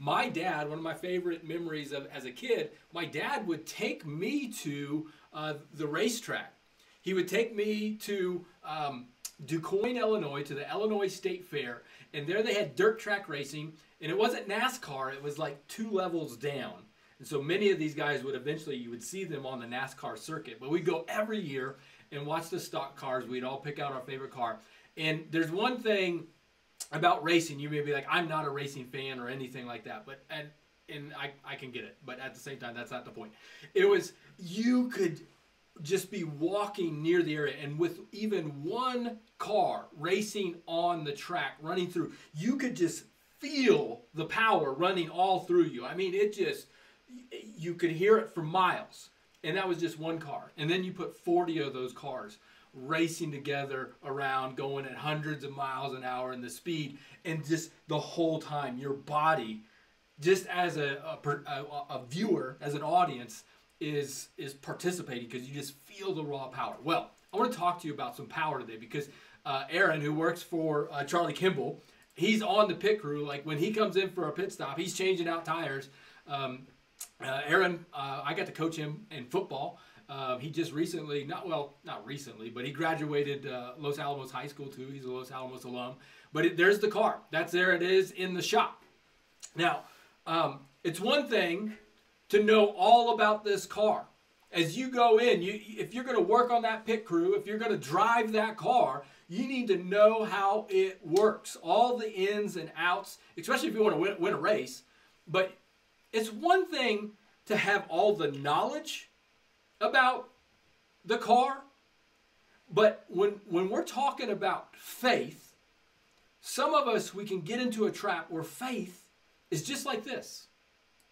my dad, one of my favorite memories of as a kid, my dad would take me to the racetrack. He would take me to DuQuoin, Illinois, to the Illinois State Fair, and there they had dirt track racing, and it wasn't NASCAR, it was like 2 levels down. And so many of these guys would eventually, you would see them on the NASCAR circuit. But we'd go every year and watch the stock cars. We'd all pick out our favorite car. And there's one thing about racing. You may be like, I'm not a racing fan or anything like that. But and I can get it. But at the same time, that's not the point. It was, you could just be walking near the area, and with even one car racing on the track, running through, you could just feel the power running all through you. I mean, it just, you could hear it for miles. And that was just one car. And then you put 40 of those cars racing together around, going at hundreds of miles an hour in the speed. And just the whole time, your body, just as a viewer, as an audience, is participating because you just feel the raw power. Well, I want to talk to you about some power today because Aaron, who works for Charlie Kimball, he's on the pit crew. Like when he comes in for a pit stop, he's changing out tires. Aaron, I got to coach him in football. He just recently, not recently, but he graduated Los Alamos High School too. He's a Los Alamos alum. But there's the car. There it is in the shop. Now, it's one thing to know all about this car. As you go in, if you're going to work on that pit crew, if you're going to drive that car, you need to know how it works. All the ins and outs, especially if you want to win a race. But it's one thing to have all the knowledge about the car, but when we're talking about faith, some of us, we can get into a trap where faith is just like this.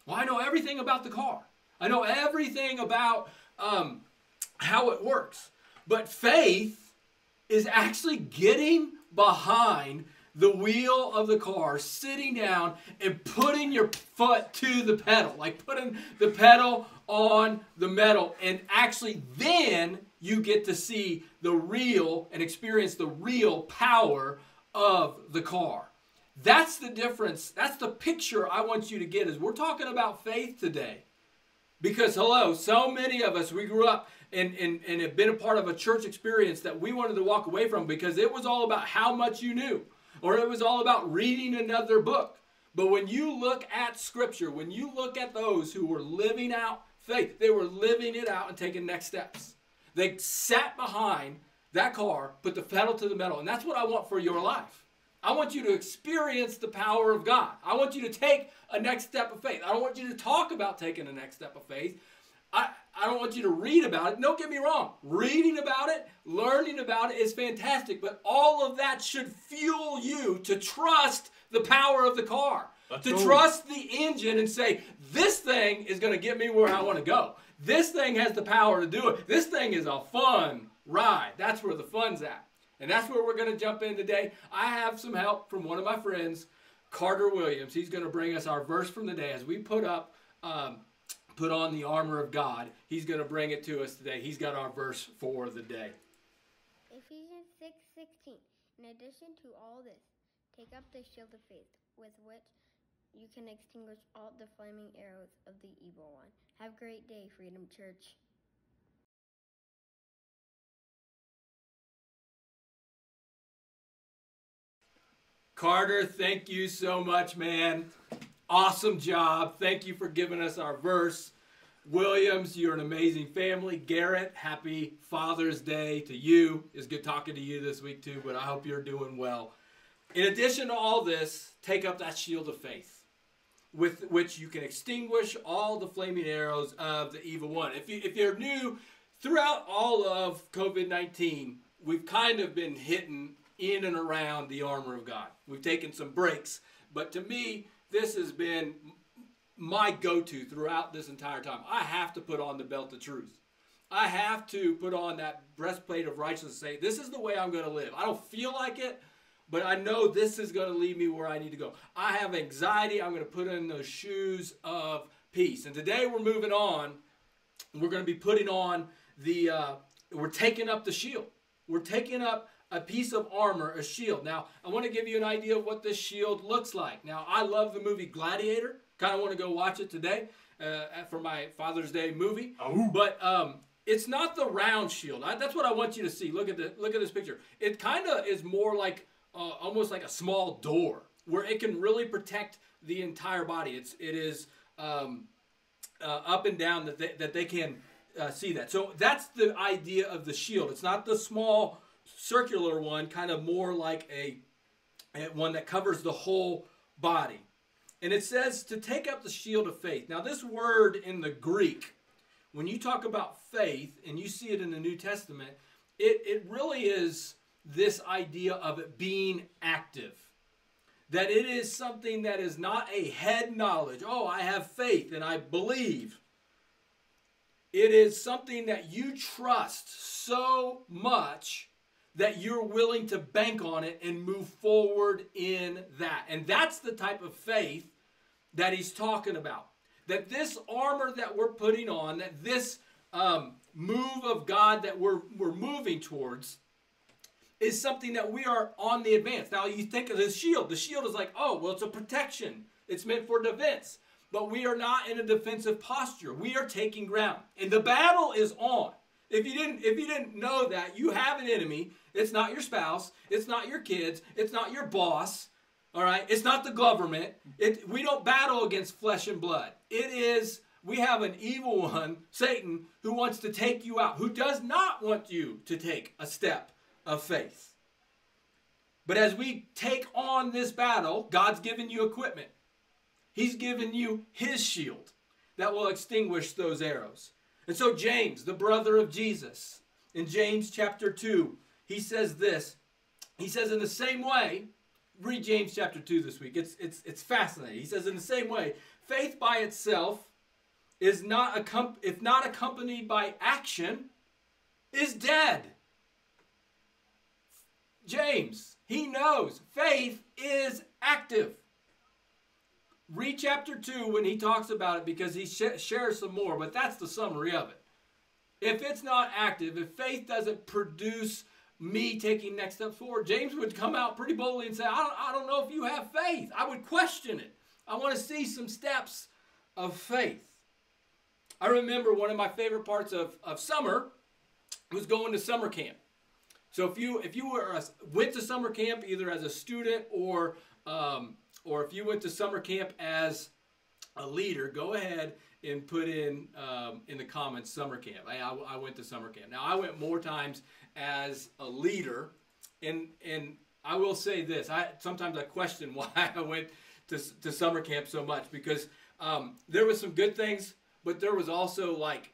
Well, I know everything about the car. I know everything about how it works. But faith is actually getting behind the wheel of the car, sitting down and putting your foot to the pedal, like putting the pedal on the metal, and actually then you get to see the real and experience the real power of the car. That's the difference. That's the picture I want you to get, is we're talking about faith today. Because, hello, so many of us, we grew up and have been a part of a church experience that we wanted to walk away from because it was all about how much you knew. Or it was all about reading another book. But when you look at Scripture, when you look at those who were living out faith, they were living it out and taking next steps. They sat behind that car, put the pedal to the metal. And that's what I want for your life. I want you to experience the power of God. I want you to take a next step of faith. I don't want you to talk about taking a next step of faith. I don't want you to read about it. Don't get me wrong. Reading about it, learning about it is fantastic. But all of that should fuel you to trust the power of the car. To trust the engine and say, this thing is going to get me where I want to go. This thing has the power to do it. This thing is a fun ride. That's where the fun's at. And that's where we're going to jump in today. I have some help from one of my friends, Carter Williams. He's going to bring us our verse from the day. As we put on the armor of God, he's going to bring it to us today. He's got our verse for the day. Ephesians 6:16. In addition to all this, take up the shield of faith, with which you can extinguish all the flaming arrows of the evil one. Have a great day, Freedom Church. Carter, thank you so much, man. Awesome job. Thank you for giving us our verse. Williams, you're an amazing family. Garrett, happy Father's Day to you. It's good talking to you this week too, but I hope you're doing well. In addition to all this, take up that shield of faith, with which you can extinguish all the flaming arrows of the evil one. If you're new, throughout all of COVID-19, we've kind of been hitting in and around the armor of God. We've taken some breaks, but to me, this has been my go-to throughout this entire time. I have to put on the belt of truth. I have to put on that breastplate of righteousness and say, this is the way I'm going to live. I don't feel like it, but I know this is going to lead me where I need to go. I have anxiety. I'm going to put in those shoes of peace. And today we're moving on. We're going to be putting on we're taking up the shield. We're taking up a piece of armor, a shield. Now, I want to give you an idea of what this shield looks like. Now, I love the movie Gladiator. Kind of want to go watch it today for my Father's Day movie. Oh. But it's not the round shield. That's what I want you to see. Look at this picture. It kind of is more like almost like a small door where it can really protect the entire body. It is up and down that they can see that. So that's the idea of the shield. It's not the small circular one, kind of more like a one that covers the whole body. And it says to take up the shield of faith. Now this word in the Greek, when you talk about faith and you see it in the New Testament, it really is this idea of it being active. That it is something that is not a head knowledge. Oh, I have faith and I believe. It is something that you trust so much that you're willing to bank on it and move forward in that. And that's the type of faith that he's talking about. That this armor that we're putting on, that this move of God that we're moving towards, is something that we are on the advance. Now you think of the shield. The shield is like, oh, well, it's a protection. It's meant for defense. But we are not in a defensive posture. We are taking ground. And the battle is on. If you didn't know that, you have an enemy. It's not your spouse. It's not your kids. It's not your boss. All right? It's not the government. We don't battle against flesh and blood. We have an evil one, Satan, who wants to take you out, who does not want you to take a step of faith. But as we take on this battle, God's given you equipment. He's given you his shield that will extinguish those arrows. And so James, the brother of Jesus, in James chapter 2, he says this. He says in the same way, read James chapter 2 this week. It's fascinating. He says in the same way, faith by itself is not if not accompanied by action, is dead. James, he knows faith is active. Read chapter 2 when he talks about it because he shares some more, but that's the summary of it. If it's not active, if faith doesn't produce me taking next steps forward, James would come out pretty boldly and say, I don't know if you have faith. I would question it. I want to see some steps of faith. I remember one of my favorite parts of summer was going to summer camp. So if you went to summer camp either as a student or if you went to summer camp as a leader, go ahead and put in the comments summer camp. I went to summer camp. Now I went more times as a leader, and I will say this: sometimes I question why I went to summer camp so much, because there was some good things, but there was also like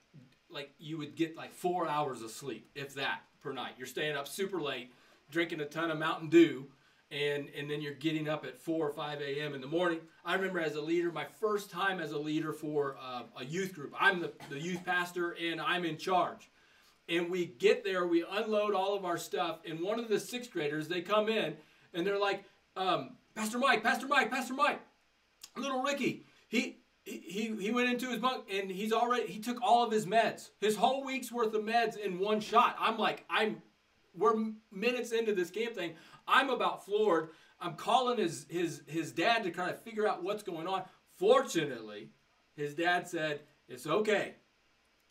you would get like 4 hours of sleep, if that, per night. You're staying up super late, drinking a ton of Mountain Dew, and then you're getting up at 4 or 5 a.m. in the morning. I remember as a leader, my first time as a leader for a youth group. I'm the youth pastor, and I'm in charge. And we get there, we unload all of our stuff, and one of the sixth graders, they come in, and they're like, Pastor Mike, little Ricky, he went into his bunk, and he took all of his meds, his whole week's worth of meds in one shot. I'm like, we're minutes into this camp thing. I'm about floored. I'm calling his dad to kind of figure out what's going on. Fortunately, his dad said, it's okay.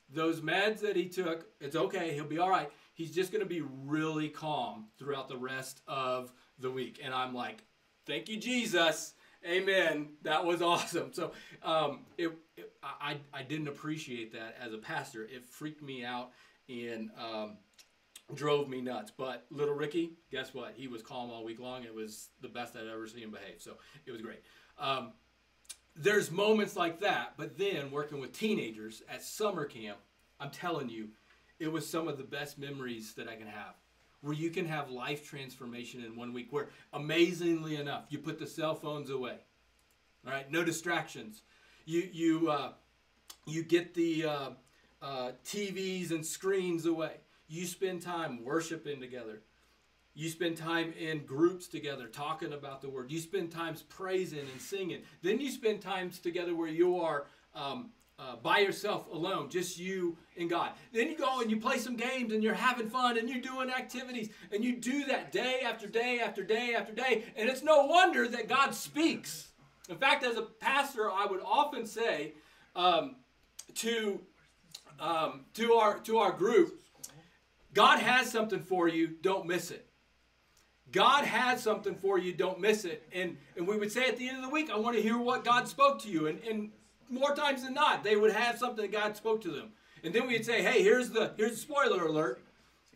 Those meds that he took, it's okay. He'll be all right. He's just going to be really calm throughout the rest of the week. And I'm like, thank you, Jesus. Amen. That was awesome. So I didn't appreciate that as a pastor. It freaked me out and drove me nuts. But little Ricky, guess what? He was calm all week long. It was the best I'd ever seen him behave. So it was great. There's moments like that, but then working with teenagers at summer camp, I'm telling you, it was some of the best memories that I can have, where you can have life transformation in 1 week, where amazingly enough, you put the cell phones away, all right? No distractions. You get the TVs and screens away. You spend time worshiping together. You spend time in groups together talking about the word. You spend times praising and singing. Then you spend times together where you are by yourself alone, just you and God. Then you go and you play some games and you're having fun and you're doing activities and you do that day after day after day after day, and it's no wonder that God speaks. In fact, as a pastor, I would often say to our group, God has something for you, don't miss it. God has something for you, don't miss it. And we would say at the end of the week, I want to hear what God spoke to you. And more times than not, they would have something that God spoke to them. And then we'd say, hey, here's the spoiler alert.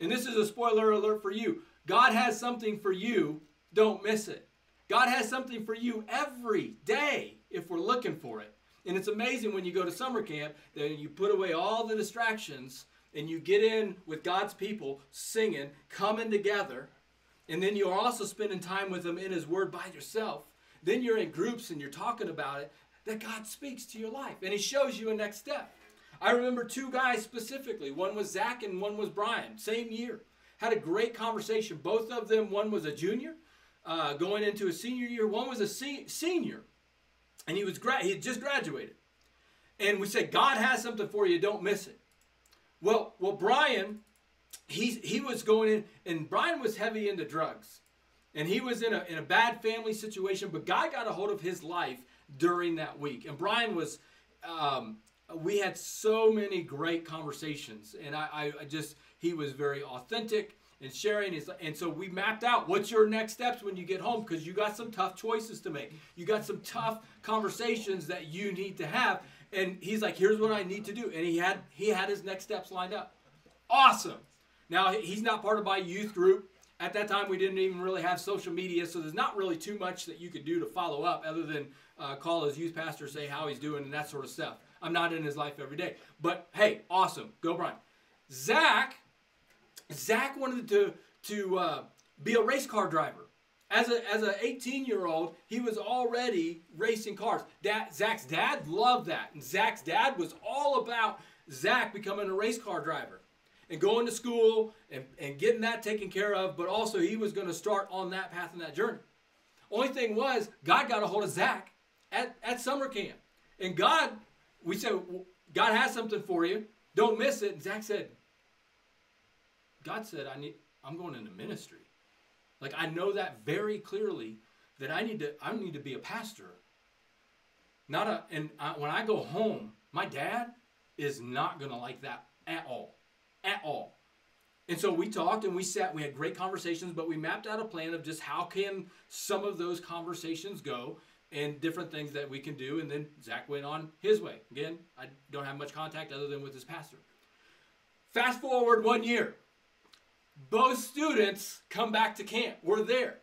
And this is a spoiler alert for you. God has something for you, don't miss it. God has something for you every day if we're looking for it. And it's amazing when you go to summer camp that you put away all the distractions and you get in with God's people singing, coming together, and then you're also spending time with Him in His Word by yourself. Then you're in groups and you're talking about it, that God speaks to your life and He shows you a next step. I remember two guys specifically. One was Zach and one was Brian. Same year. Had a great conversation. Both of them, one was a junior going into a senior year. One was a senior. And he had just graduated. And we said, God has something for you. Don't miss it. Well, Brian, he was going in, and Brian was heavy into drugs. And he was in a bad family situation, but God got a hold of his life during that week. And Brian was, we had so many great conversations. And he was very authentic and sharing. And so we mapped out what's your next steps when you get home, because you got some tough choices to make. You got some tough conversations that you need to have. And he's like, here's what I need to do. And he had his next steps lined up. Awesome. Now, he's not part of my youth group. At that time, we didn't even really have social media, so there's not really too much that you could do to follow up other than call his youth pastor, say how he's doing, and that sort of stuff. I'm not in his life every day. But, hey, awesome. Go, Brian. Zach wanted to be a race car driver. As an 18-year-old, he was already racing cars. Zach's dad loved that. And Zach's dad was all about Zach becoming a race car driver and going to school and getting that taken care of, but also he was going to start on that path and that journey. Only thing was, God got a hold of Zach at summer camp. And we said, well, God has something for you. Don't miss it. And Zach said, God said, I'm going into ministry. Like, I know that very clearly that I need to be a pastor. When I go home, my dad is not going to like that at all. At all. And so we talked and we had great conversations, but we mapped out a plan of just how can some of those conversations go and different things that we can do. And then Zach went on his way. Again, I don't have much contact other than with his pastor. Fast forward 1 year. Both students come back to camp. We're there.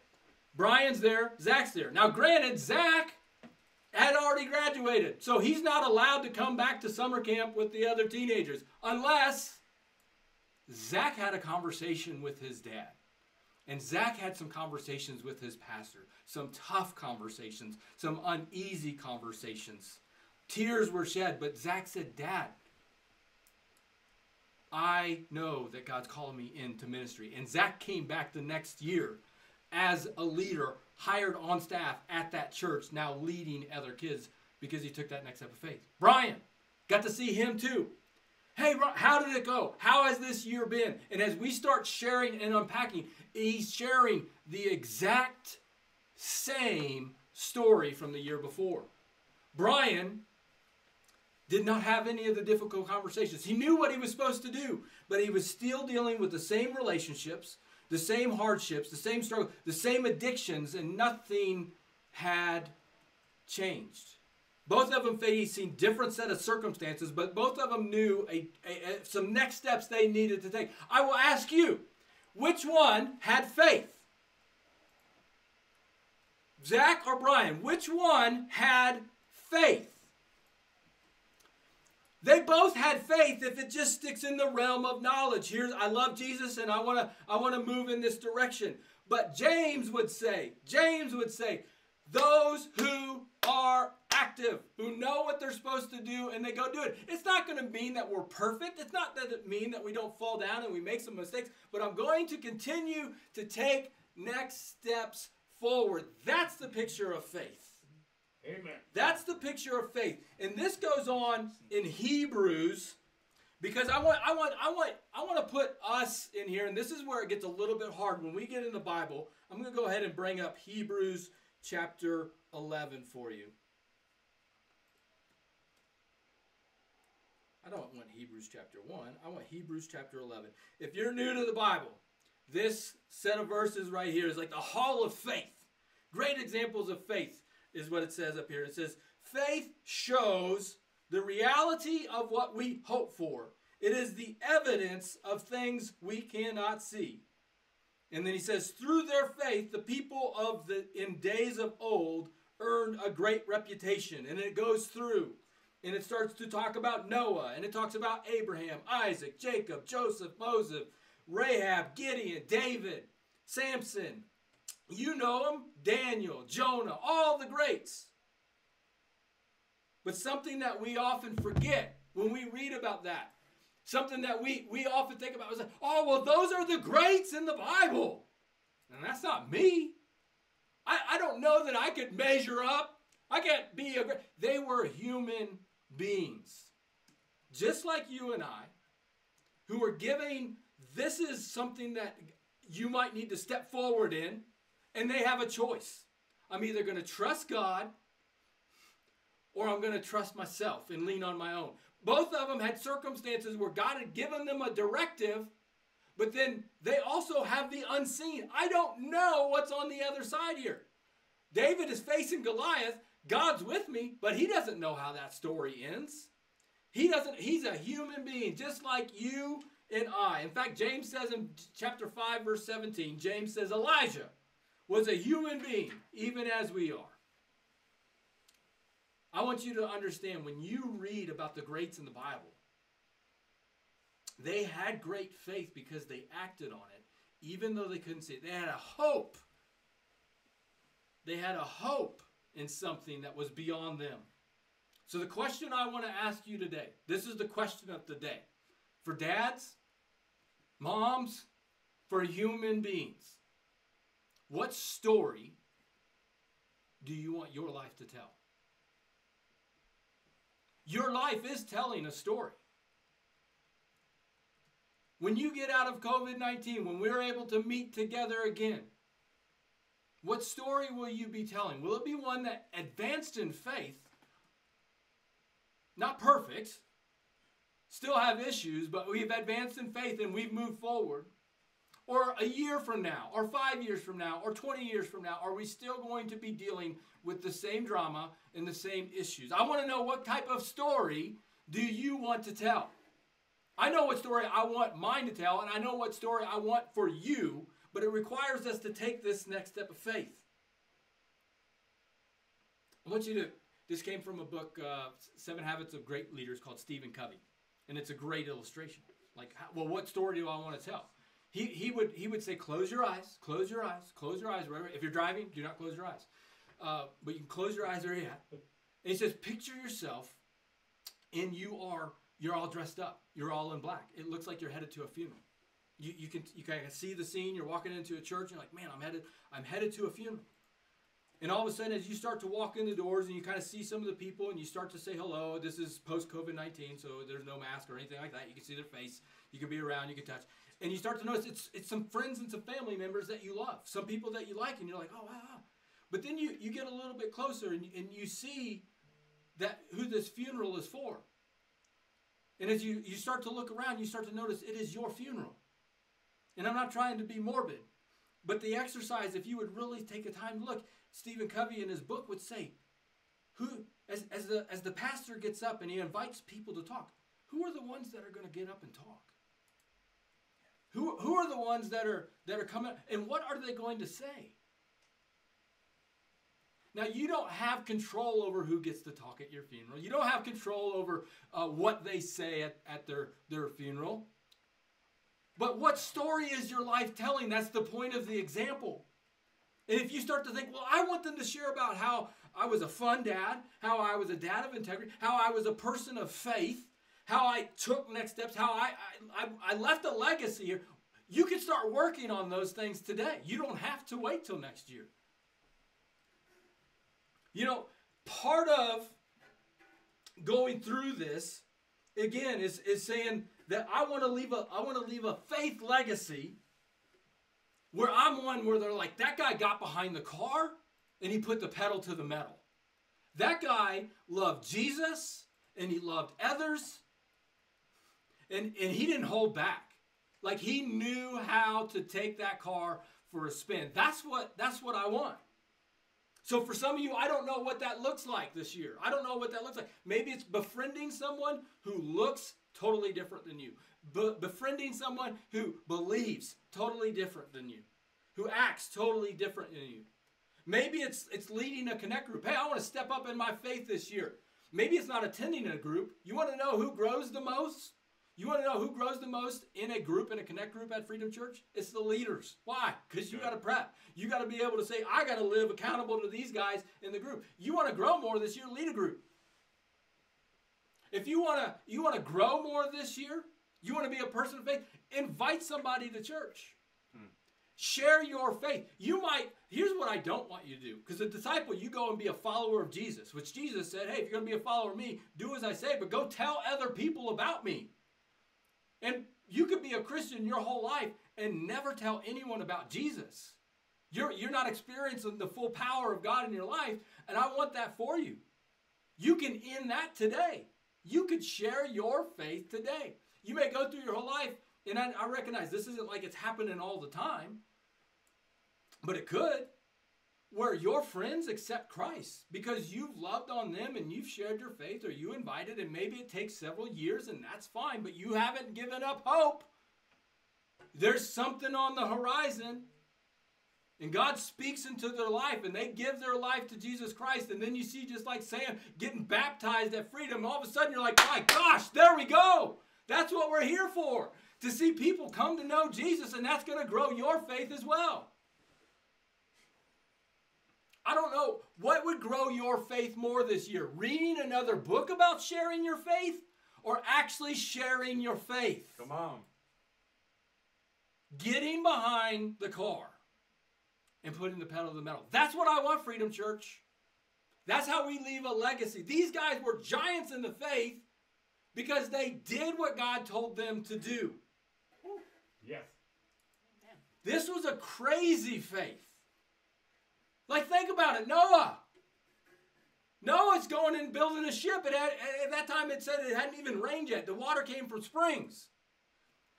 Brian's there. Zach's there. Now, granted, Zach had already graduated, so he's not allowed to come back to summer camp with the other teenagers unless Zach had a conversation with his dad. And Zach had some conversations with his pastor. Some tough conversations. Some uneasy conversations. Tears were shed, but Zach said, Dad, I know that God's calling me into ministry. And Zach came back the next year as a leader, hired on staff at that church, now leading other kids because he took that next step of faith. Brian, got to see him too. Hey, how did it go? How has this year been? And as we start sharing and unpacking, he's sharing the exact same story from the year before. Brian did not have any of the difficult conversations. He knew what he was supposed to do, but he was still dealing with the same relationships, the same hardships, the same struggle, the same addictions, and nothing had changed. Both of them facing different set of circumstances, but both of them knew some next steps they needed to take. I will ask you, which one had faith? Zach or Brian? Which one had faith? They both had faith if it just sticks in the realm of knowledge. I love Jesus and I want to move in this direction. But James would say, those who are active, who know what they're supposed to do, and they go do it. It's not going to mean that we're perfect. It's not going to mean that we don't fall down and we make some mistakes, but I'm going to continue to take next steps forward. That's the picture of faith. Amen. That's the picture of faith. And this goes on in Hebrews, because I want to put us in here, and this is where it gets a little bit hard when we get in the Bible. I'm going to go ahead and bring up Hebrews chapter 11 for you. I don't want Hebrews chapter 1. I want Hebrews chapter 11. If you're new to the Bible, this set of verses right here is like the hall of faith. Great examples of faith is what it says up here. It says, faith shows the reality of what we hope for. It is the evidence of things we cannot see. And then he says, through their faith, the people in days of old earned a great reputation. And it goes through. And it starts to talk about Noah. And it talks about Abraham, Isaac, Jacob, Joseph, Moses, Rahab, Gideon, David, Samson. You know them. Daniel, Jonah, all the greats. But something that we often forget when we read about that, something that we often think about is, oh, well, those are the greats in the Bible. And that's not me. I don't know that I could measure up. I can't be a great. They were human beings, just like you and I, who are giving, this is something that you might need to step forward in, and they have a choice. I'm either going to trust God or I'm going to trust myself and lean on my own. Both of them had circumstances where God had given them a directive, but then they also have the unseen. I don't know what's on the other side here. David is facing Goliath. God's with me, but he doesn't know how that story ends. He doesn't. He's a human being, just like you and I. In fact, James says in chapter 5, verse 17, James says Elijah was a human being, even as we are. I want you to understand, when you read about the greats in the Bible, they had great faith because they acted on it, even though they couldn't see it. They had a hope. They had a hope in something that was beyond them. So the question I want to ask you today, this is the question of the day. For dads, moms, for human beings, what story do you want your life to tell? Your life is telling a story. When you get out of COVID-19, when we're able to meet together again, what story will you be telling? Will it be one that advanced in faith? Not perfect. Still have issues, but we've advanced in faith and we've moved forward. Or a year from now, or 5 years from now, or 20 years from now, are we still going to be dealing with the same drama and the same issues? I want to know, what type of story do you want to tell? I know what story I want mine to tell, and I know what story I want for you, but it requires us to take this next step of faith. I want you to, this came from a book, 7 Habits of Great Leaders, called Stephen Covey. And it's a great illustration. Like, well, what story do I want to tell? He would say, close your eyes, close your eyes, close your eyes. Wherever, if you're driving, do not close your eyes. But you can close your eyes where you're at. And he says, picture yourself, and you're all dressed up. You're all in black. It looks like you're headed to a funeral. You can kind of see the scene. You're walking into a church. You're like, man, I'm headed to a funeral. And all of a sudden, as you start to walk in the doors and you kind of see some of the people and you start to say hello, this is post-COVID-19, so there's no mask or anything like that. You can see their face. You can be around. You can touch. And you start to notice it's some friends and some family members that you love, some people that you like, and you're like, oh, wow. But then you get a little bit closer and you see that who this funeral is for. And as you start to look around, you start to notice it is your funeral. And I'm not trying to be morbid, but the exercise, if you would really take a time to look, Stephen Covey in his book would say, as the pastor gets up and he invites people to talk, who are the ones that are going to get up and talk? Who are the ones that are coming, and what are they going to say? Now, you don't have control over who gets to talk at your funeral. You don't have control over what they say at their funeral. But what story is your life telling? That's the point of the example. And if you start to think, well, I want them to share about how I was a fun dad, how I was a dad of integrity, how I was a person of faith, how I took next steps, how I left a legacy here. You can start working on those things today. You don't have to wait till next year. You know, part of going through this, again, is saying that I want to leave a faith legacy where I'm one where they're like, that guy got behind the car and he put the pedal to the metal. That guy loved Jesus and he loved others and he didn't hold back. Like, he knew how to take that car for a spin. That's what I want. So for some of you, I don't know what that looks like this year. I don't know what that looks like. Maybe it's befriending someone who looks totally different than you. Befriending someone who believes totally different than you. Who acts totally different than you. Maybe it's leading a connect group. Hey, I want to step up in my faith this year. Maybe it's not attending a group. You want to know who grows the most? You want to know who grows the most in a group, in a connect group at Freedom Church? It's the leaders. Why? Because you got to prep. You got to be able to say, I got to live accountable to these guys in the group. You want to grow more this year, lead a group. If you want to grow more this year, you want to be a person of faith, invite somebody to church. Share your faith. Here's what I don't want you to do. Because a disciple, you go and be a follower of Jesus, which Jesus said, hey, if you're going to be a follower of me, do as I say, but go tell other people about me. And you could be a Christian your whole life and never tell anyone about Jesus. You're not experiencing the full power of God in your life, and I want that for you. You can end that today. You could share your faith today. You may go through your whole life, and I recognize this isn't like it's happening all the time, but it could, where your friends accept Christ because you've loved on them and you've shared your faith, or you invited, and maybe it takes several years, and that's fine, but you haven't given up hope. There's something on the horizon, and God speaks into their life, and they give their life to Jesus Christ, and then you see, just like Sam getting baptized at Freedom, and all of a sudden you're like, my gosh, there we go. That's what we're here for, to see people come to know Jesus, and that's going to grow your faith as well. I don't know, what would grow your faith more this year? Reading another book about sharing your faith, or actually sharing your faith? Come on. Getting behind the car and putting the pedal to the metal. That's what I want, Freedom Church. That's how we leave a legacy. These guys were giants in the faith because they did what God told them to do. Yes. This was a crazy faith. Like, think about it. Noah's going and building a ship. At that time, it said it hadn't even rained yet. The water came from springs.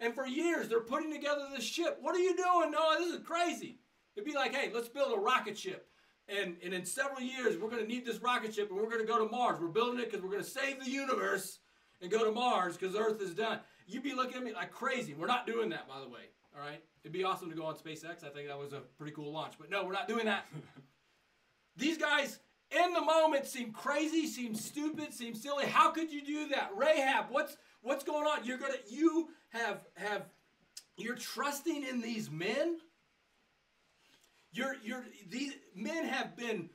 And for years, they're putting together this ship. What are you doing, Noah? This is crazy. It'd be like, hey, let's build a rocket ship. And in several years, we're going to need this rocket ship, and we're going to go to Mars. We're building it because we're going to save the universe and go to Mars because Earth is done. You'd be looking at me like crazy. We're not doing that, by the way. All right? It'd be awesome to go on SpaceX. I think that was a pretty cool launch. But no, we're not doing that. These guys, in the moment, seem crazy, seem stupid, seem silly. How could you do that? Rahab, what's going on? You're trusting in these men. These men have been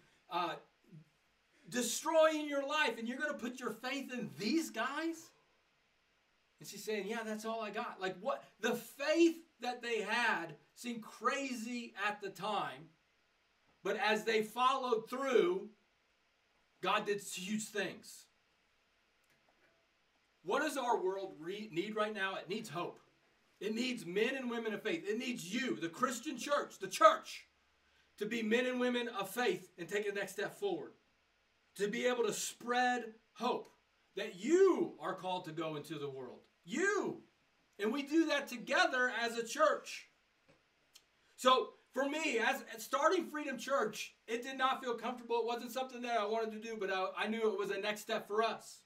destroying your life, and you're going to put your faith in these guys? And she's saying, yeah, that's all I got. Like, what? The faith that they had seemed crazy at the time, but as they followed through, God did huge things. What does our world need right now? It needs hope. It needs men and women of faith. It needs you, the Christian church, the church, to be men and women of faith and take the next step forward. To be able to spread hope that you are called to go into the world. You. And we do that together as a church. So for me, as starting Freedom Church, it did not feel comfortable. It wasn't something that I wanted to do, but I knew it was a next step for us.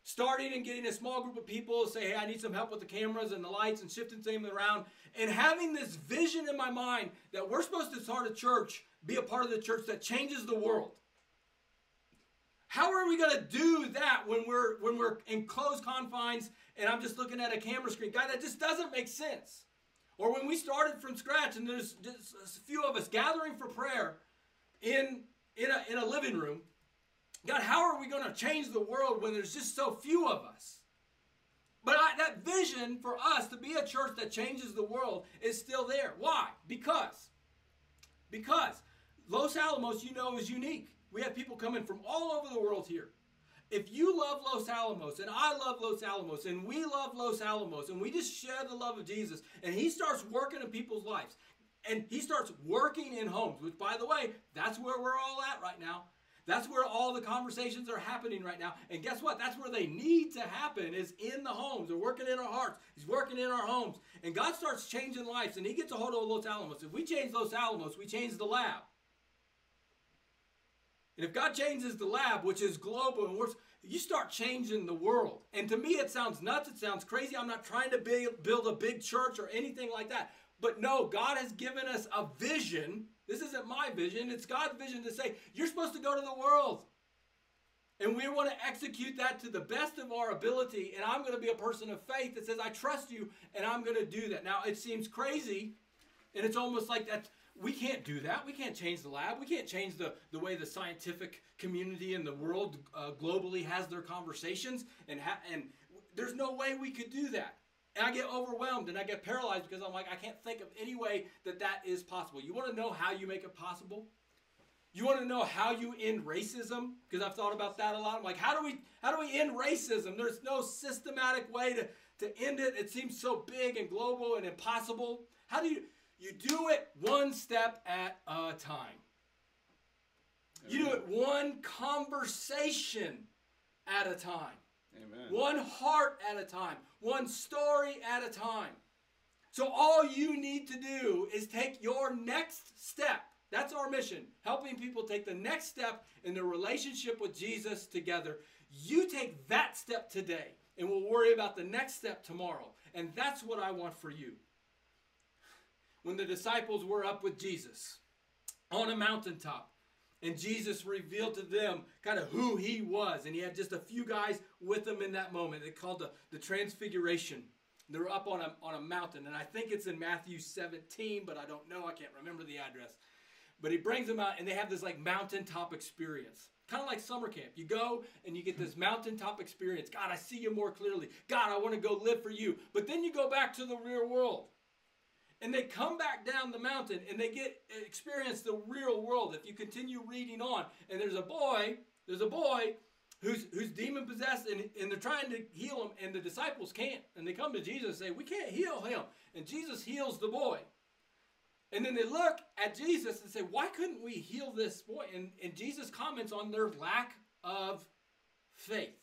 Starting and getting a small group of people to say, hey, I need some help with the cameras and the lights and shifting things around. And having this vision in my mind that we're supposed to start a church, be a part of the church that changes the world. How are we going to do that when we're in closed confines and I'm just looking at a camera screen? God, that just doesn't make sense. Or when we started from scratch and there's just a few of us gathering for prayer in a living room. God, how are we going to change the world when there's just so few of us? But that vision for us to be a church that changes the world is still there. Why? Because Los Alamos, is unique. We have people coming from all over the world here. If you love Los Alamos, and I love Los Alamos, and we love Los Alamos, and we just share the love of Jesus, and he starts working in people's lives, and he starts working in homes, which, by the way, that's where we're all at right now. That's where all the conversations are happening right now. And guess what? That's where they need to happen, is in the homes. They're working in our hearts. He's working in our homes. And God starts changing lives, and he gets a hold of Los Alamos. If we change Los Alamos, we change the lab. And if God changes the lab, which is global, and you start changing the world. And to me, it sounds nuts. It sounds crazy. I'm not trying to build a big church or anything like that. But no, God has given us a vision. This isn't my vision. It's God's vision to say, you're supposed to go to the world. And we want to execute that to the best of our ability. And I'm going to be a person of faith that says, I trust you, and I'm going to do that. Now, it seems crazy, and it's almost like that. We can't do that. We can't change the lab. We can't change the way the scientific community in the world globally has their conversations. And there's no way we could do that. And I get overwhelmed and I get paralyzed because I'm like, I can't think of any way that is possible. You want to know how you make it possible? You want to know how you end racism? Because I've thought about that a lot. I'm like, how do we end racism? There's no systematic way to end it. It seems so big and global and impossible. How do you do it one step at a time? You do it one conversation at a time. Amen. One heart at a time. One story at a time. So all you need to do is take your next step. That's our mission. Helping people take the next step in their relationship with Jesus together. You take that step today, and we'll worry about the next step tomorrow. And that's what I want for you. When the disciples were up with Jesus on a mountaintop, and Jesus revealed to them kind of who he was, and he had just a few guys with him in that moment. They called the Transfiguration. They were up on a mountain, and I think it's in Matthew 17, but I don't know. I can't remember the address. But he brings them out, and they have this like mountaintop experience. Kind of like summer camp. You go, and you get this mountaintop experience. God, I see you more clearly. God, I want to go live for you. But then you go back to the real world. And they come back down the mountain and they experience the real world. If you continue reading on, and there's a boy who's demon possessed, and they're trying to heal him, and the disciples can't. And they come to Jesus and say, we can't heal him. And Jesus heals the boy. And then they look at Jesus and say, why couldn't we heal this boy? And Jesus comments on their lack of faith.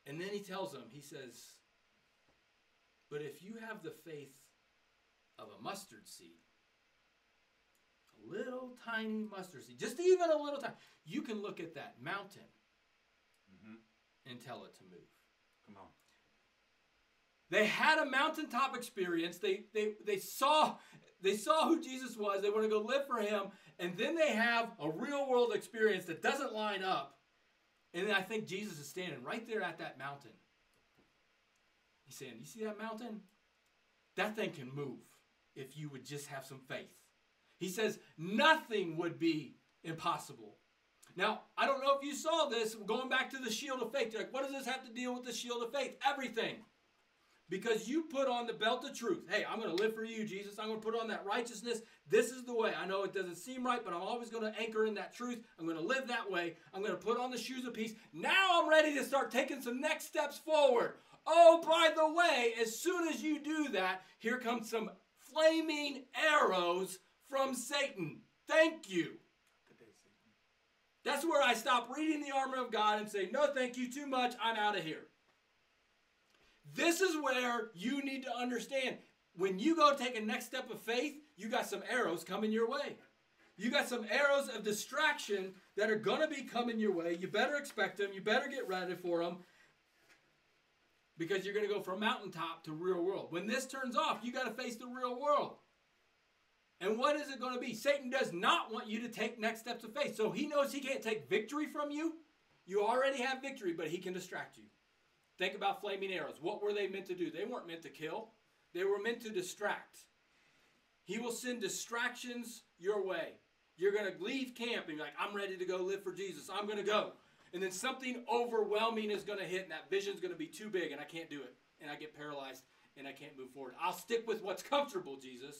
And then he tells them, he says, but if you have the faith of a mustard seed, a little tiny mustard seed, just even a little tiny, you can look at that mountain and tell it to move. Come on. They had a mountaintop experience. They saw who Jesus was. They want to go live for him. And then they have a real world experience that doesn't line up. And then I think Jesus is standing right there at that mountain. He's saying, you see that mountain? That thing can move if you would just have some faith. He says nothing would be impossible. Now, I don't know if you saw this, going back to the shield of faith. You're like, what does this have to deal with the shield of faith? Everything. Because you put on the belt of truth. Hey, I'm going to live for you, Jesus. I'm going to put on that righteousness. This is the way. I know it doesn't seem right, but I'm always going to anchor in that truth. I'm going to live that way. I'm going to put on the shoes of peace. Now I'm ready to start taking some next steps forward. Oh, by the way, as soon as you do that, here comes some flaming arrows from Satan. Thank you. That's where I stop reading the armor of God and say, no, thank you, too much. I'm out of here. This is where you need to understand. When you go take a next step of faith, you got some arrows coming your way. You got some arrows of distraction that are going to be coming your way. You better expect them. You better get ready for them. Because you're going to go from mountaintop to real world. When this turns off, you got to face the real world. And what is it going to be? Satan does not want you to take next steps of faith. So he knows he can't take victory from you. You already have victory, but he can distract you. Think about flaming arrows. What were they meant to do? They weren't meant to kill. They were meant to distract. He will send distractions your way. You're going to leave camp and be like, I'm ready to go live for Jesus. I'm going to go. And then something overwhelming is going to hit, and that vision is going to be too big, and I can't do it. And I get paralyzed, and I can't move forward. I'll stick with what's comfortable, Jesus.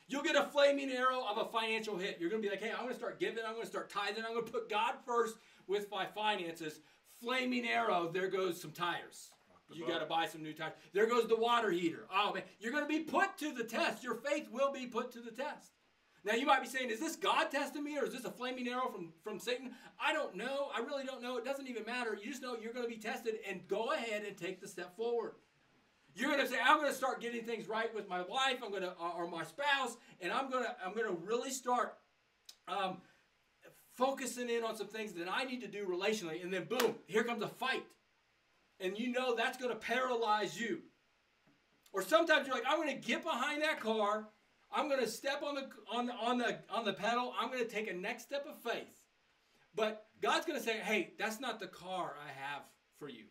You'll get a flaming arrow of a financial hit. You're going to be like, hey, I'm going to start giving. I'm going to start tithing. I'm going to put God first with my finances. Flaming arrow, there goes some tires. You got to buy some new tires. There goes the water heater. Oh, man. You're going to be put to the test. Your faith will be put to the test. Now, you might be saying, is this God testing me, or is this a flaming arrow from Satan? I don't know. I really don't know. It doesn't even matter. You just know you're going to be tested, and go ahead and take the step forward. You're going to say, I'm going to start getting things right with my wife, I'm going to, or my spouse, and I'm going to really start focusing in on some things that I need to do relationally, and then boom, here comes a fight. And you know that's going to paralyze you. Or sometimes you're like, I'm going to get behind that car, I'm going to step on the pedal, I'm going to take a next step of faith. But God's going to say, hey, that's not the car I have for you.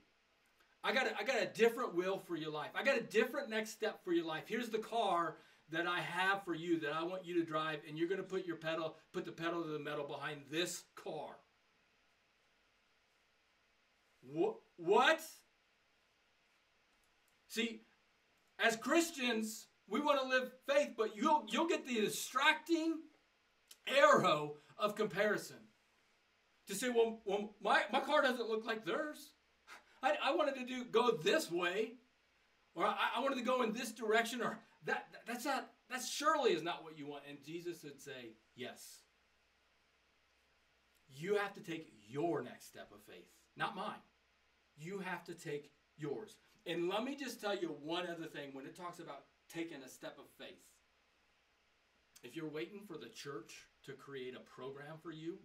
I got a different will for your life. I got a different next step for your life. Here's the car that I have for you that I want you to drive, and you're going to put the pedal to the metal behind this car. What? See, as Christians, we want to live faith, but you'll get the distracting arrow of comparison. To say, well my car doesn't look like theirs. I wanted to go this way, or I wanted to go in this direction, or that surely is not what you want. And Jesus would say, yes. You have to take your next step of faith, not mine. You have to take yours. And let me just tell you one other thing when it talks about taking a step of faith. If you're waiting for the church to create a program for you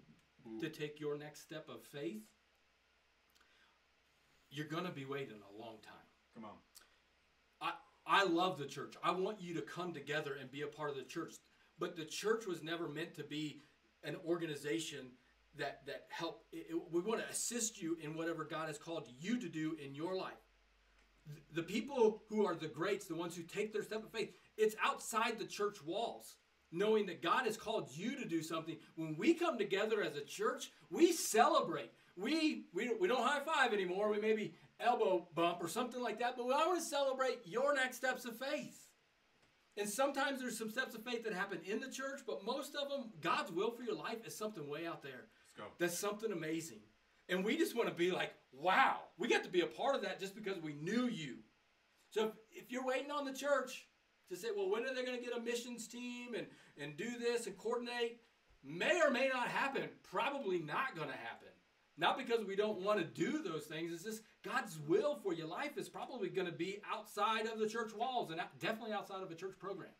to take your next step of faith, you're going to be waiting a long time. Come on. I love the church. I want you to come together and be a part of the church. But the church was never meant to be an organization that help. We want to assist you in whatever God has called you to do in your life. The people who are the greats, the ones who take their step of faith, it's outside the church walls. Knowing that God has called you to do something. When we come together as a church, we celebrate. We don't high five anymore. We maybe elbow bump or something like that. But we want to celebrate your next steps of faith. And sometimes there's some steps of faith that happen in the church, but most of them, God's will for your life is something way out there. Let's go. That's something amazing. And we just want to be like, wow, we got to be a part of that just because we knew you. So if you're waiting on the church to say, well, when are they going to get a missions team and do this and coordinate? May or may not happen. Probably not going to happen. Not because we don't want to do those things. It's just God's will for your life is probably going to be outside of the church walls and definitely outside of a church program.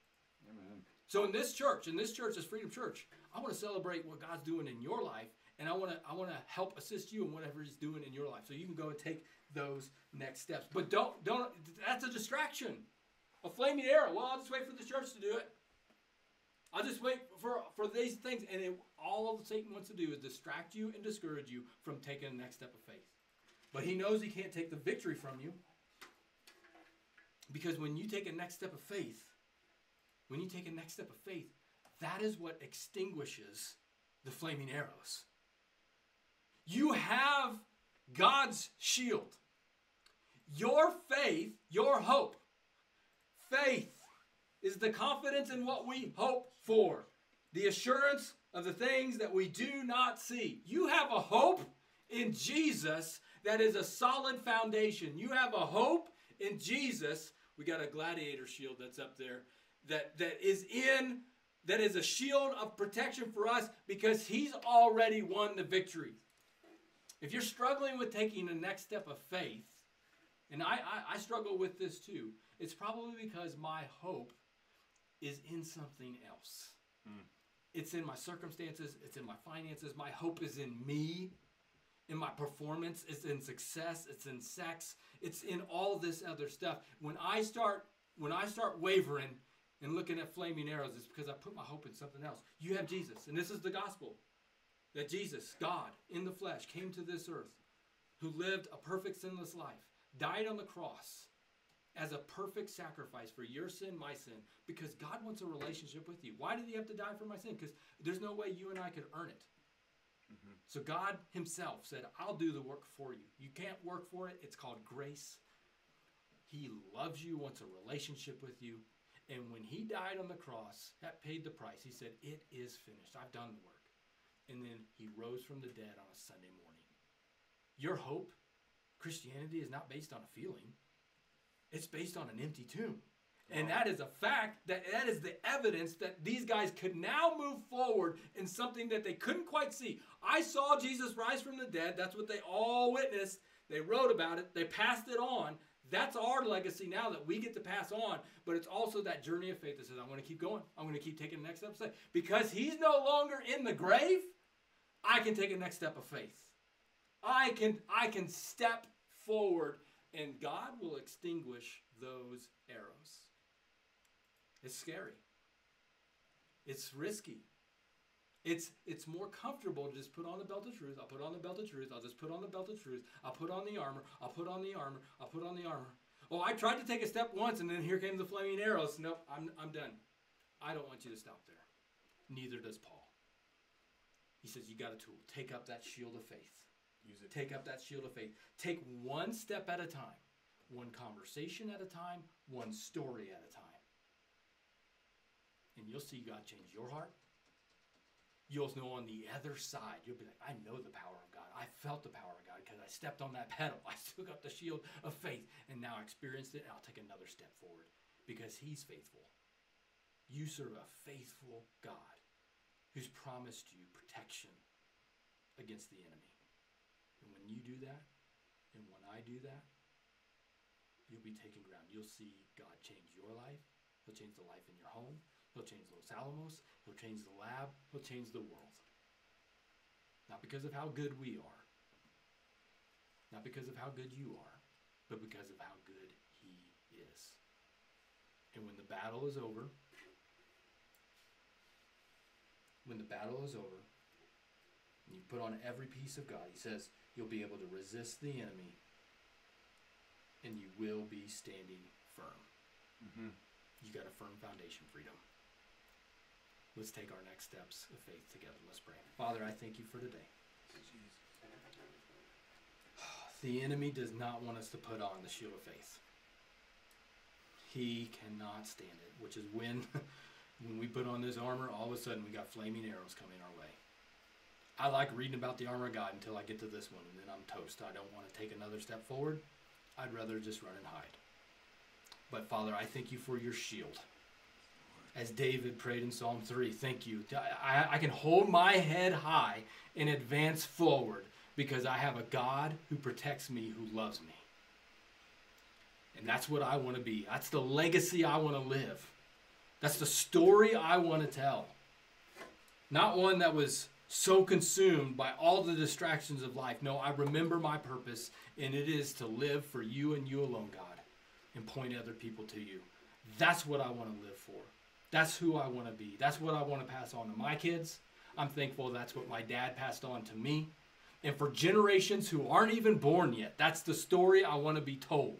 Amen. So in this church, as Freedom Church, I want to celebrate what God's doing in your life, and I want to help assist you in whatever He's doing in your life. So you can go and take those next steps. But don't. That's a distraction. A flaming arrow. Well, I'll just wait for the church to do it. I'll just wait for these things. And all Satan wants to do is distract you and discourage you from taking the next step of faith. But he knows he can't take the victory from you. Because when you take a next step of faith, that is what extinguishes the flaming arrows. You have God's shield. Your faith, your hope. Faith is the confidence in what we hope for. The assurance of the things that we do not see. You have a hope in Jesus that is a solid foundation. You have a hope in Jesus. We got a gladiator shield that's up there that is a shield of protection for us because He's already won the victory. If you're struggling with taking the next step of faith, and I struggle with this too, it's probably because my hope is in something else. It's in my circumstances. It's in my finances. My hope is in me, in my performance. It's in success. It's in sex. It's in all this other stuff. When I start wavering and looking at flaming arrows, it's because I put my hope in something else. You have Jesus, and this is the gospel. That Jesus, God, in the flesh, came to this earth, who lived a perfect sinless life, died on the cross as a perfect sacrifice for your sin, my sin, because God wants a relationship with you. Why did He have to die for my sin? Because there's no way you and I could earn it. Mm-hmm. So God Himself said, I'll do the work for you. You can't work for it. It's called grace. He loves you, wants a relationship with you. And when he died on the cross, that paid the price. He said, it is finished. I've done the work. And then he rose from the dead on a Sunday morning. Your hope, Christianity, is not based on a feeling. It's based on an empty tomb. And that is a fact, that is the evidence that these guys could now move forward in something that they couldn't quite see. I saw Jesus rise from the dead. That's what they all witnessed. They wrote about it. They passed it on. That's our legacy now that we get to pass on. But it's also that journey of faith that says, I'm going to keep going. I'm going to keep taking the next step of faith. Because he's no longer in the grave, I can take a next step of faith. I can step forward, and God will extinguish those arrows. It's scary. It's risky. It's more comfortable to just put on the belt of truth. I'll put on the belt of truth. I'll just put on the belt of truth. I'll put on the armor. I'll put on the armor. I'll put on the armor. Oh, I tried to take a step once, and then here came the flaming arrows. Nope, I'm done. I don't want you to stop there. Neither does Paul. He says, you got a tool. Take up that shield of faith. Use it. Take up that shield of faith. Take one step at a time. One conversation at a time. One story at a time. And you'll see God change your heart. You'll know on the other side, you'll be like, I know the power of God. I felt the power of God because I stepped on that pedal. I took up the shield of faith, and now I experienced it, and I'll take another step forward because he's faithful. You serve a faithful God who's promised you protection against the enemy. And when you do that, and when I do that, you'll be taking ground. You'll see God change your life. He'll change the life in your home. He'll change Los Alamos. He'll change the lab. He'll change the world. Not because of how good we are. Not because of how good you are. But because of how good he is. And when the battle is over, and you put on every piece of God, he says you'll be able to resist the enemy and you will be standing firm. Mm-hmm. You got a firm foundation, freedom. Let's take our next steps of faith together. Let's pray. Father, I thank you for today. The enemy does not want us to put on the shield of faith. He cannot stand it, which is when we put on this armor, all of a sudden we got flaming arrows coming our way. I like reading about the armor of God until I get to this one, and then I'm toast. I don't want to take another step forward. I'd rather just run and hide. But Father, I thank you for your shield. As David prayed in Psalm 3, thank you. I can hold my head high and advance forward because I have a God who protects me, who loves me. And that's what I want to be. That's the legacy I want to live. That's the story I want to tell. Not one that was so consumed by all the distractions of life. No, I remember my purpose, and it is to live for you and you alone, God, and point other people to you. That's what I want to live for. That's who I want to be. That's what I want to pass on to my kids. I'm thankful that's what my dad passed on to me. And for generations who aren't even born yet, that's the story I want to be told.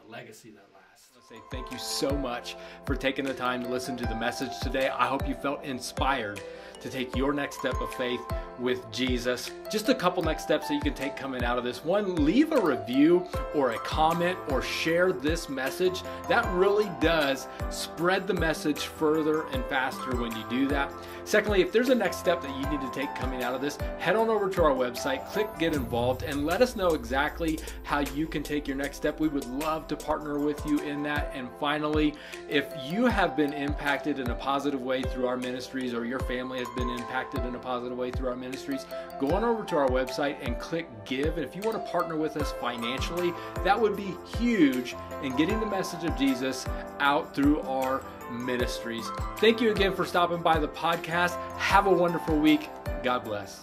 The legacy that lasts. I want to say thank you so much for taking the time to listen to the message today. I hope you felt inspired to take your next step of faith with Jesus. Just a couple next steps that you can take coming out of this. One, leave a review or a comment or share this message. That really does spread the message further and faster when you do that. Secondly, if there's a next step that you need to take coming out of this, head on over to our website, click Get Involved, and let us know exactly how you can take your next step. We would love to partner with you in that. And finally, if you have been impacted in a positive way through our ministries, or your family has been impacted in a positive way through our ministries, go on over to our website and click Give. And if you want to partner with us financially, that would be huge in getting the message of Jesus out through our ministries. Thank you again for stopping by the podcast. Have a wonderful week. God bless.